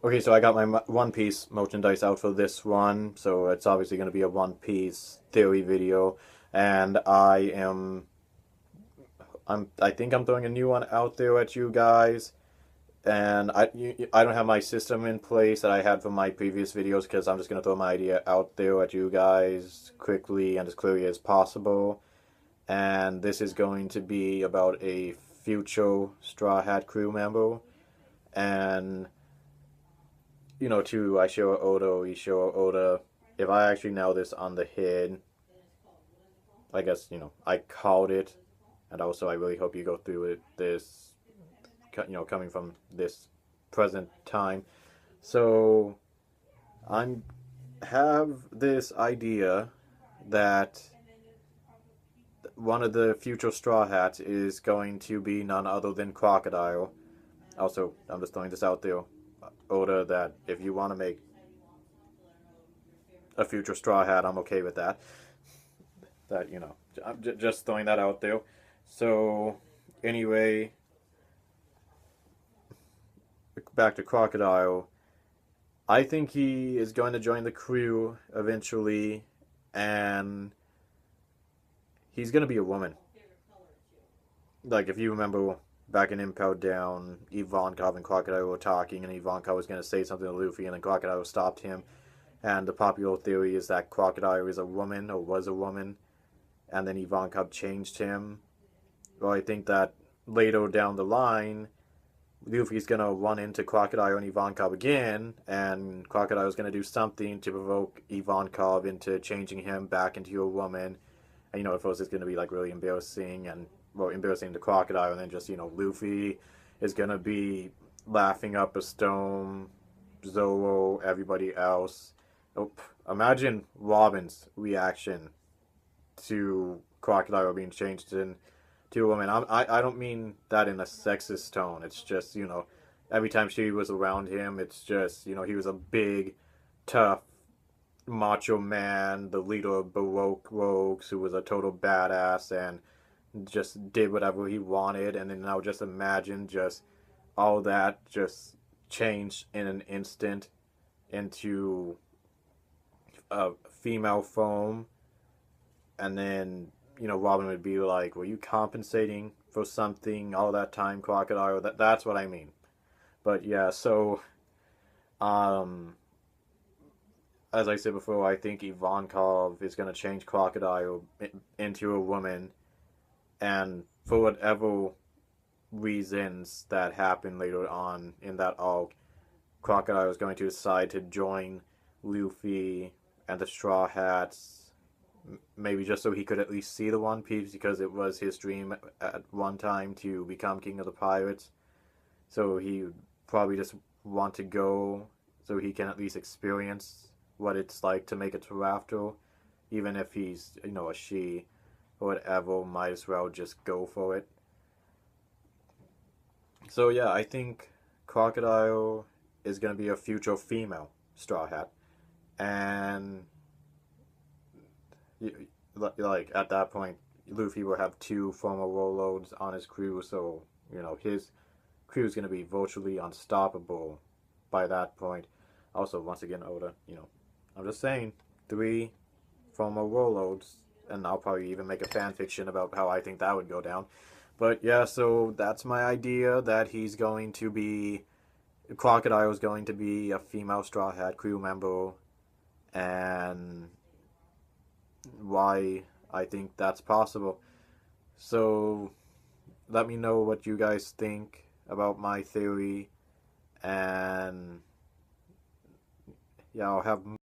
Okay, so I got my One Piece merchandise out for this one, so it's obviously going to be a One Piece theory video, and I think I'm throwing a new one out there at you guys, and I don't have my system in place that I had from my previous videos because I'm just going to throw my idea out there at you guys quickly and as clearly as possible, and this is going to be about a future Straw Hat crew member, and to Aishiro Oda, Ishiro Oda, if I actually nail this on the head, I guess, I called it. And also, I really hope you go through it this, coming from this present time. So, I'm have this idea that one of the future Straw Hats is going to be none other than Crocodile. Also, I'm just throwing this out there, Oda, that if you want to make a future Straw Hat, I'm okay with that. I'm just throwing that out there. So, anyway, back to Crocodile. I think he is going to join the crew eventually, and he's going to be a woman. Like, if you remember back in Impel Down, Ivankov and Crocodile were talking, and Ivankov was going to say something to Luffy, and then Crocodile stopped him. And the popular theory is that Crocodile is a woman, or was a woman, and then Ivankov changed him. Well, I think that later down the line, Luffy's gonna run into Crocodile and Ivankov again, and Crocodile's gonna do something to provoke Ivankov into changing him back into a woman. And at first it's gonna be like really embarrassing, and well, embarrassing to Crocodile, and then just Luffy is gonna be laughing up a storm, Zoro, everybody else. Oh, imagine Robin's reaction to Crocodile being changed into a woman. I don't mean that in a sexist tone. It's just, every time she was around him, it's just, he was a big, tough, macho man, the leader of Baroque Rogues, who was a total badass and just did whatever he wanted. And then now just imagine just all that just changed in an instant into a female form. And then, Robin would be like, were you compensating for something all that time, Crocodile? That's what I mean. But yeah, so, as I said before, I think Ivankov is going to change Crocodile into a woman. And for whatever reasons that happen later on in that arc, Crocodile is going to decide to join Luffy and the Straw Hats, maybe just so he could at least see the One Piece, because it was his dream at one time to become King of the Pirates. So he would probably just want to go so he can at least experience what it's like to make it to Rafter. Even if he's, a she or whatever, might as well just go for it. So yeah, I think Crocodile is going to be a future female Straw Hat. And like at that point, Luffy will have two former warlords on his crew, so his crew is going to be virtually unstoppable by that point. Also, once again, Oda, I'm just saying, three former warlords, and I'll probably even make a fan fiction about how I think that would go down. But yeah, so that's my idea, that Crocodile is going to be a female Straw Hat crew member, and why I think that's possible. So let me know what you guys think about my theory, and yeah, I'll have